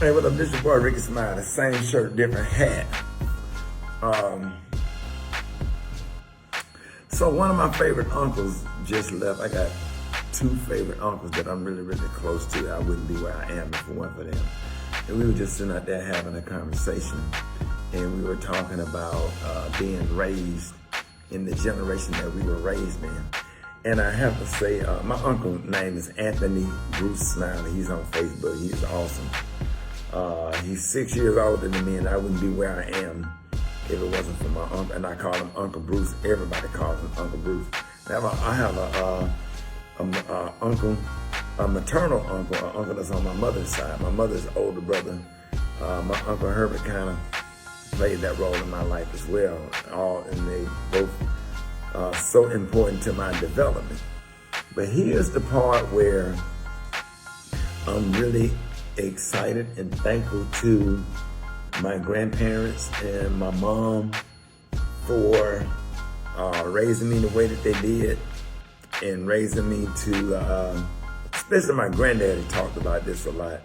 Hey, what up? This your boy Rickey Smiley. Same shirt, different hat. So one of my favorite uncles just left. I got two favorite uncles that I'm really, really close to. I wouldn't be where I am if it weren't for them. And we were just sitting out there having a conversation, and we were talking about being raised in the generation that we were raised in. And I have to say, my uncle's name is Anthony Bruce Smiley. He's on Facebook. He's awesome. He's 6 years older than me, and I wouldn't be where I am if it wasn't for my uncle. And I call him Uncle Bruce. Everybody calls him Uncle Bruce. Now, I have a maternal uncle, an uncle that's on my mother's side. My mother's older brother, my Uncle Herbert, kind of played that role in my life as well. And they both so important to my development. But here's the part where I'm really excited and thankful to my grandparents and my mom for raising me the way that they did, and raising me to, especially my granddaddy talked about this a lot.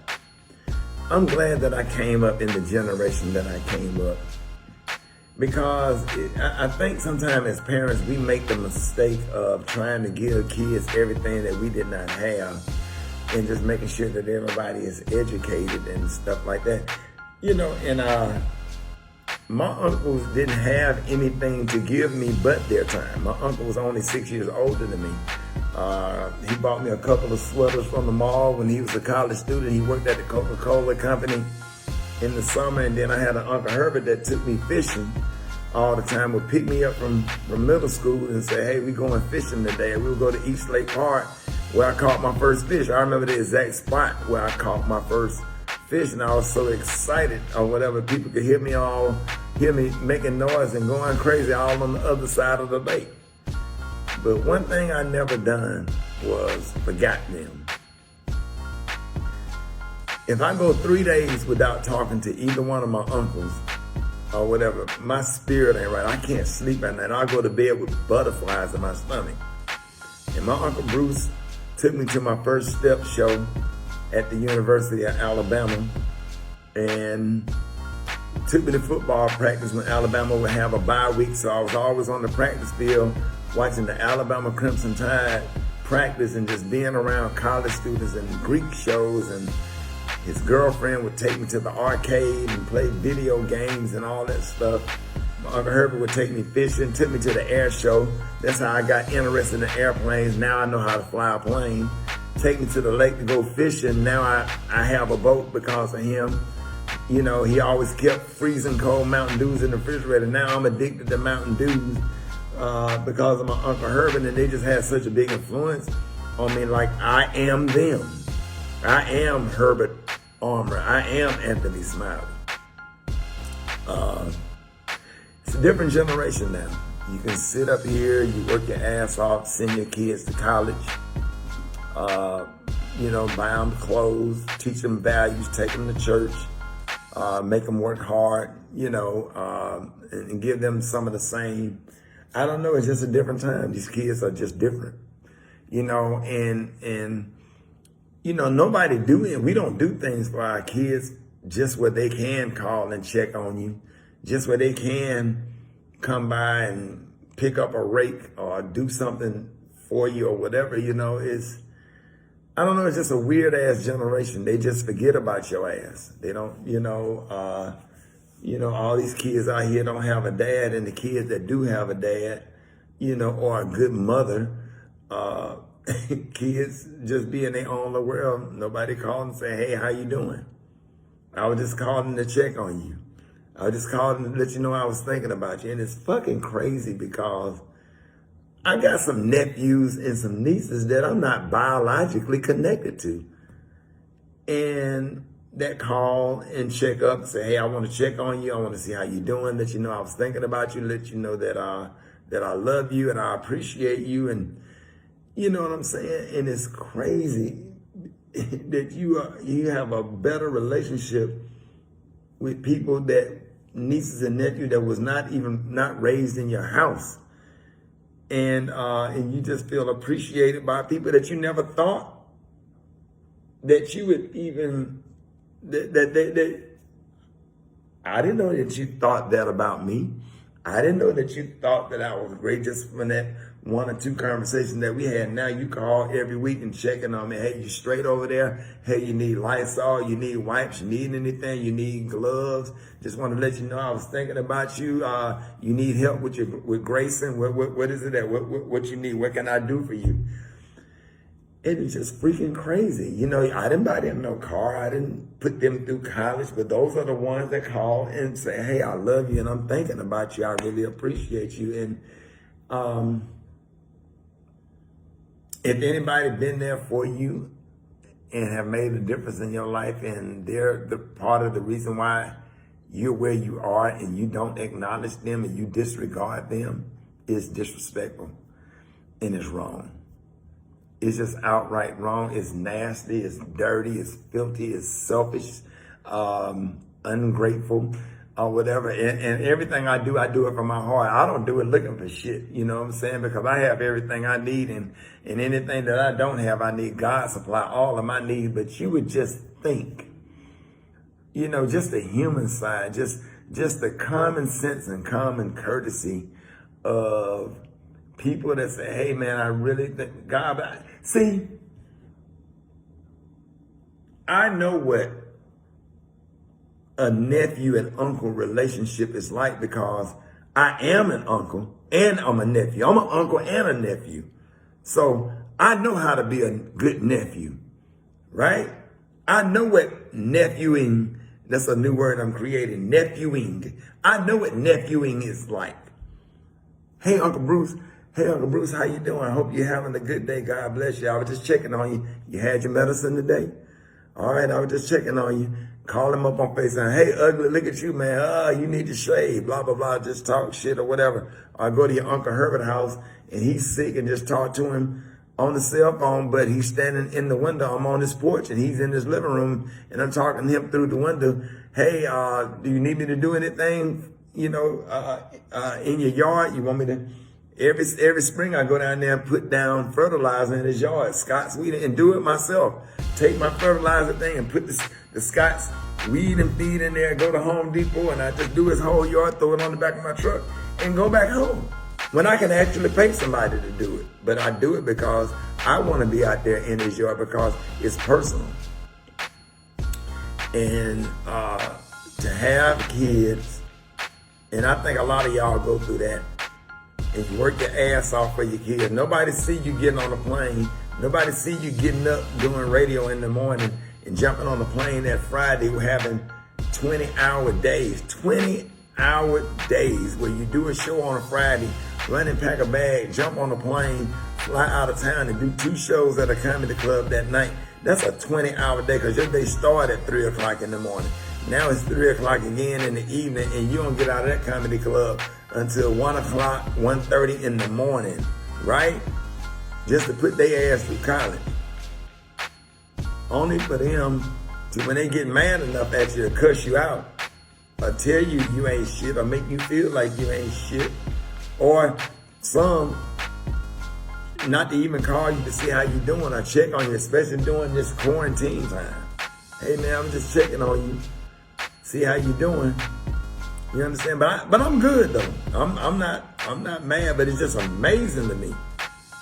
I'm glad that I came up in the generation that I came up, because I think sometimes as parents, we make the mistake of trying to give kids everything that we did not have, and just making sure that everybody is educated and stuff like that. You know, and my uncles didn't have anything to give me but their time. My uncle was only 6 years older than me. He bought me a couple of sweaters from the mall when he was a college student. He worked at the Coca-Cola company in the summer. And then I had an Uncle Herbert that took me fishing all the time, would pick me up from middle school and say, hey, we going fishing today. And we would go to East Lake Park where I caught my first fish. I remember the exact spot where I caught my first fish, and I was so excited or whatever. People could hear me making noise and going crazy all on the other side of the lake. But one thing I never done was forgot them. If I go 3 days without talking to either one of my uncles or whatever, my spirit ain't right. I can't sleep at night. I go to bed with butterflies in my stomach. And my Uncle Bruce took me to my first step show at the University of Alabama, and took me to football practice when Alabama would have a bye week. So I was always on the practice field watching the Alabama Crimson Tide practice, and just being around college students and Greek shows. And his girlfriend would take me to the arcade and play video games and all that stuff. My Uncle Herbert would take me fishing, took me to the air show. That's how I got interested in airplanes. Now I know how to fly a plane. Take me to the lake to go fishing. Now I have a boat because of him. You know, he always kept freezing cold Mountain Dews in the refrigerator. Now I'm addicted to Mountain Dews because of my Uncle Herbert, and they just had such a big influence on me. Like, I am them. I am Herbert Armour. I am Anthony Smiley. It's a different generation now. You can sit up here, you work your ass off, send your kids to college, buy them clothes, teach them values, take them to church, make them work hard, and give them some of the same. I don't know, it's just a different time. These kids are just different, and nobody do it. We don't do things for our kids just where they can call and check on you, just where they can come by and pick up a rake or do something for you or whatever. I don't know, it's just a weird ass generation. They just forget about your ass. They don't, all these kids out here don't have a dad, and the kids that do have a dad, or a good mother, kids just be in their own little world. Nobody called and say, hey, how you doing? I was just calling to check on you. I was just calling to let you know I was thinking about you. And it's fucking crazy because I got some nephews and some nieces that I'm not biologically connected to. And that call and check up and say, hey, I want to check on you. I want to see how you're doing. Let you know I was thinking about you. Let you know that I love you and I appreciate you. And you know what I'm saying? And it's crazy that you have a better relationship with people that nieces and nephews that was not raised in your house. And you just feel appreciated by people that you never thought that you would even that I didn't know that you thought that about me. I didn't know that you thought that I was great just from that one or two conversations that we had. Now you call every week and checking on me. Hey, you straight over there? Hey, you need Lysol? You need wipes? You need anything? You need gloves? Just want to let you know I was thinking about you. You need help with Grayson? What is it that what you need? What can I do for you? It is just freaking crazy. You know, I didn't buy them no car. I didn't put them through college, but those are the ones that call and say, hey, I love you and I'm thinking about you. I really appreciate you. And if anybody been there for you and have made a difference in your life and they're the part of the reason why you're where you are and you don't acknowledge them and you disregard them, it's disrespectful and it's wrong. It's just outright wrong. It's nasty. It's dirty. It's filthy. It's selfish, ungrateful, or whatever. And everything I do it from my heart. I don't do it looking for shit. You know what I'm saying? Because I have everything I need, and anything that I don't have, I need God supply all of my needs. But you would just think, you know, just the human side, just the common sense and common courtesy of people that say, hey, man, I really think God. See, I know what a nephew and uncle relationship is like because I am an uncle and I'm a nephew. I'm an uncle and a nephew. So I know how to be a good nephew, right? I know what nephewing, that's a new word I'm creating, nephewing. I know what nephewing is like. Hey, Uncle Bruce, how you doing? I hope you're having a good day. God bless you. I was just checking on you. You had your medicine today? All right, I was just checking on you. Call him up on FaceTime. Hey, ugly, look at you, man. You need to shave, blah, blah, blah. Just talk shit or whatever. Or go to your Uncle Herbert house and he's sick and just talk to him on the cell phone, but he's standing in the window. I'm on his porch and he's in his living room and I'm talking to him through the window. Hey, do you need me to do anything, you know, in your yard? You want me to? Every spring I go down there and put down fertilizer in his yard, Scott's weed, and do it myself. Take my fertilizer thing and put the Scott's weed and feed in there, go to Home Depot, and I just do his whole yard, throw it on the back of my truck, and go back home. When I can actually pay somebody to do it. But I do it because I want to be out there in his yard because it's personal. And to have kids, and I think a lot of y'all go through that, and you work your ass off for your kids. Nobody see you getting on a plane. Nobody see you getting up doing radio in the morning and jumping on the plane that Friday. We're having 20-hour days. 20-hour days where you do a show on a Friday, run and pack a bag, jump on a plane, fly out of town and do 2 shows at a comedy club that night. That's a 20-hour day because your day started at 3 o'clock in the morning. Now it's 3 o'clock again in the evening and you don't get out of that comedy club until 1 o'clock, 1:30 in the morning, right? Just to put their ass through college. Only for them to, when they get mad enough at you to cuss you out, or tell you you ain't shit, or make you feel like you ain't shit, or some not to even call you to see how you doing or check on you, especially during this quarantine time. Hey man, I'm just checking on you, see how you doing. You understand? But I'm good though. I'm not mad, but it's just amazing to me.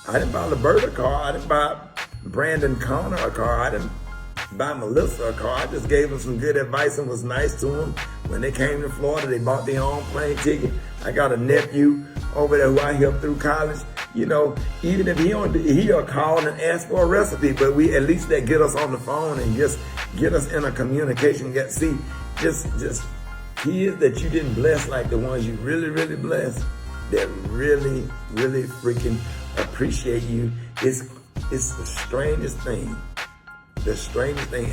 I didn't buy Roberta a car. I didn't buy Brandon Connor a car. I didn't buy Melissa a car. I just gave them some good advice and was nice to them. When they came to Florida, they bought their own plane ticket. I got a nephew over there who I helped through college. You know, even if he'll call and ask for a recipe, but we at least that get us on the phone and just get us in a communication. See, just kids that you didn't bless like the ones you really, really blessed, that really, really freaking appreciate you. It's the strangest thing. The strangest thing,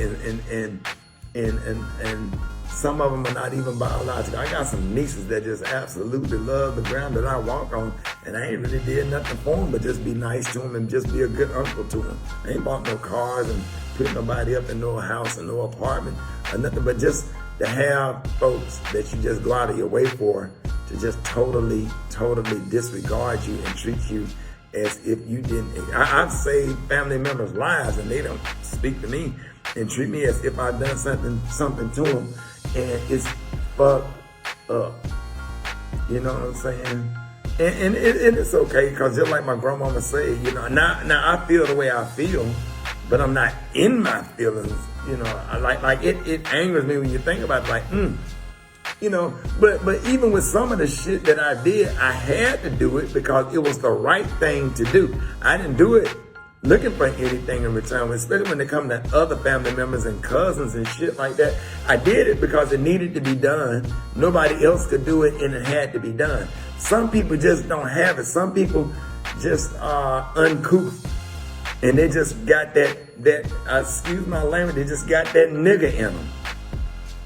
and some of them are not even biological. I got some nieces that just absolutely love the ground that I walk on, and I ain't really did nothing for them but just be nice to them and just be a good uncle to them. I ain't bought no cars and put nobody up in no house and no apartment or nothing, but just to have folks that you just go out of your way for to just totally disregard you and treat you as if you didn't. I've saved family members' lives and they don't speak to me. and treat me as if I've done something to them, and it's fucked up. You know what I'm saying? And it's okay, because just like my grandmama said, you know, now I feel the way I feel, but I'm not in my feelings. You know, like it angers me when you think about it, like, you know, but even with some of the shit that I did, I had to do it because it was the right thing to do. I didn't do it looking for anything in return, especially when it comes to other family members and cousins and shit like that. I did it because it needed to be done. Nobody else could do it, and it had to be done. Some people just don't have it. Some people just are uncouth, and they just got that excuse my language, they just got that nigga in them.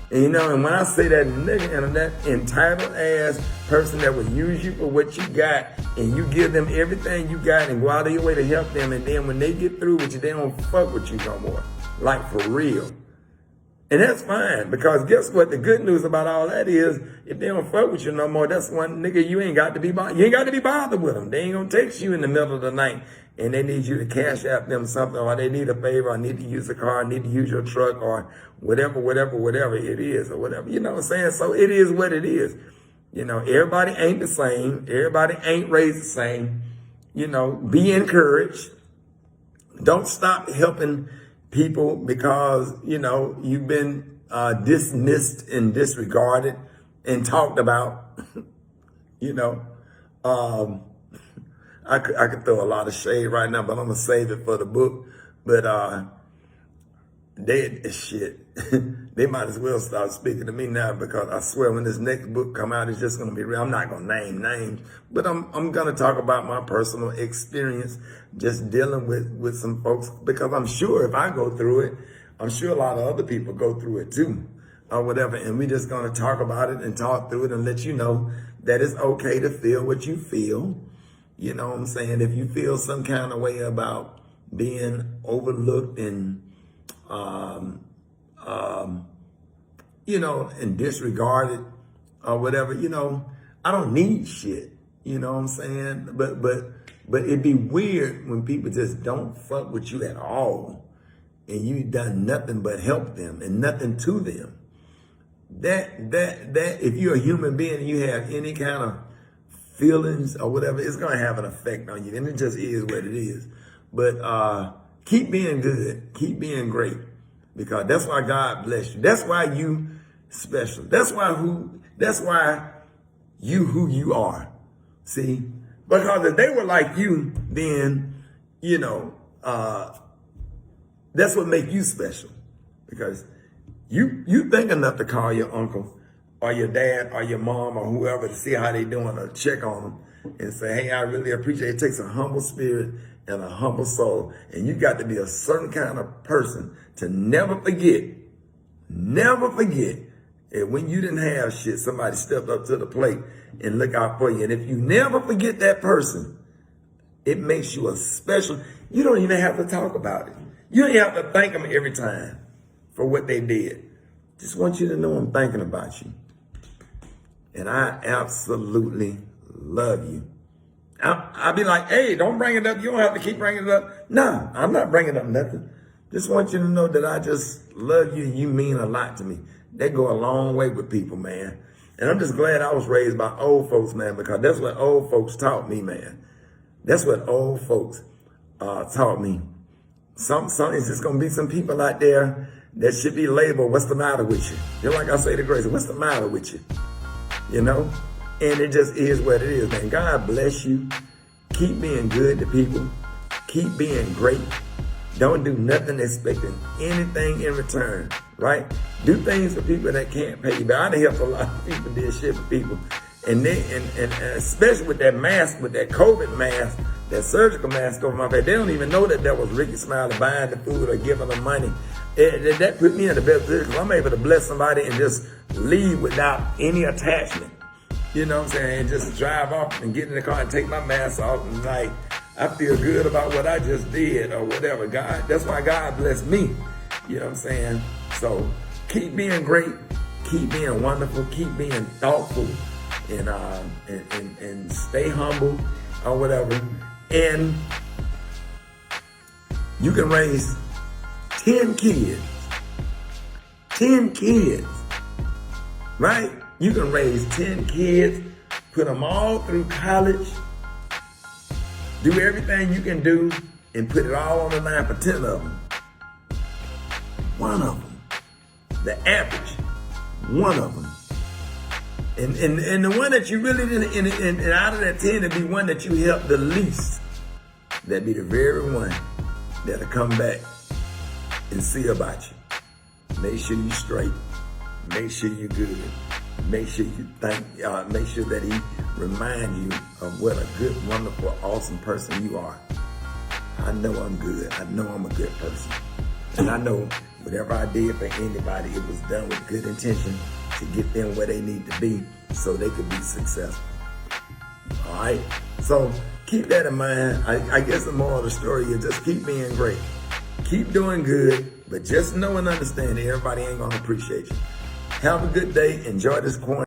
And you know, and when I say that nigga in them, that entitled ass person that will use you for what you got, and you give them everything you got and go out of your way to help them, and then when they get through with you, they don't fuck with you no more. Like, for real. And that's fine, because guess what? The good news about all that is, if they don't fuck with you no more, that's one nigga you ain't got to be bothered with them. They ain't gonna text you in the middle of the night and they need you to cash out them something, or they need a favor, or need to use a car, or need to use your truck, or whatever it is, or whatever. You know what I'm saying? So it is what it is. You know, everybody ain't the same. Everybody ain't raised the same. You know, be encouraged. Don't stop helping people because, you know, you've been dismissed and disregarded and talked about. You know, I could throw a lot of shade right now, but I'm gonna save it for the book. But they might as well start speaking to me now, because I swear when this next book come out, it's just gonna be real. I'm not gonna name names, but I'm gonna talk about my personal experience just dealing with some folks, because I'm sure if I go through it, I'm sure a lot of other people go through it too, or whatever. And we just gonna talk about it and talk through it and let you know that it's okay to feel what you feel. You know what I'm saying? If you feel some kind of way about being overlooked and you know, and disregarded or whatever, you know, I don't need shit. You know what I'm saying? But it'd be weird when people just don't fuck with you at all, and you done nothing but help them and nothing to them. That if you're a human being and you have any kind of feelings or whatever, it's gonna have an effect on you, and it just is what it is. But keep being good, keep being great, because that's why God bless you. That's why you special. That's why you who you are. See, because if they were like you, then you know that's what make you special, because you think enough to call your uncle or your dad or your mom or whoever to see how they doing, or check on them and say, hey, I really appreciate it. It takes a humble spirit and a humble soul. And you got to be a certain kind of person to never forget that when you didn't have shit, somebody stepped up to the plate and look out for you. And if you never forget that person, it makes you a special. You don't even have to talk about it. You don't have to thank them every time for what they did. Just want you to know I'm thinking about you. And I absolutely love you. I'll be like, hey, don't bring it up. You don't have to keep bringing it up. No, I'm not bringing up nothing. Just want you to know that I just love you, and you mean a lot to me. They go a long way with people, man. And I'm just glad I was raised by old folks, man, because that's what old folks taught me, man. That's what old folks taught me. It's just going to be some people out there that should be labeled, what's the matter with you? Just like I say to Grace, what's the matter with you? You know? And it just is what it is, man. God bless you. Keep being good to people. Keep being great. Don't do nothing expecting anything in return, right? Do things for people that can't pay you back. I done helped a lot of people, did shit for people. And especially with that mask, with that COVID mask, that surgical mask over my face, they don't even know that was Rickey Smiley buying the food or giving them money. That put me in the best position, because I'm able to bless somebody and just leave without any attachment. You know what I'm saying? Just drive off and get in the car and take my mask off, and like, I feel good about what I just did or whatever. God, that's why God blessed me. You know what I'm saying? So keep being great, keep being wonderful, keep being thoughtful, and stay humble or whatever. And you can raise 10 kids 10 kids, right? You can raise 10 kids, put them all through college, do everything you can do, and put it all on the line for 10 of them. One of them, the average, one of them. And the one that you really didn't, and out of that 10, it'd be one that you helped the least. That'd be the very one that'll come back and see about you. Make sure you straight. Make sure you good. Make sure you make sure that he reminds you of what a good, wonderful, awesome person you are. I know I'm good. I know I'm a good person. And I know whatever I did for anybody, it was done with good intention to get them where they need to be so they could be successful. All right? So keep that in mind. I guess the moral of the story is just keep being great. Keep doing good, but just know and understand that everybody ain't going to appreciate you. Have a good day. Enjoy this quarantine.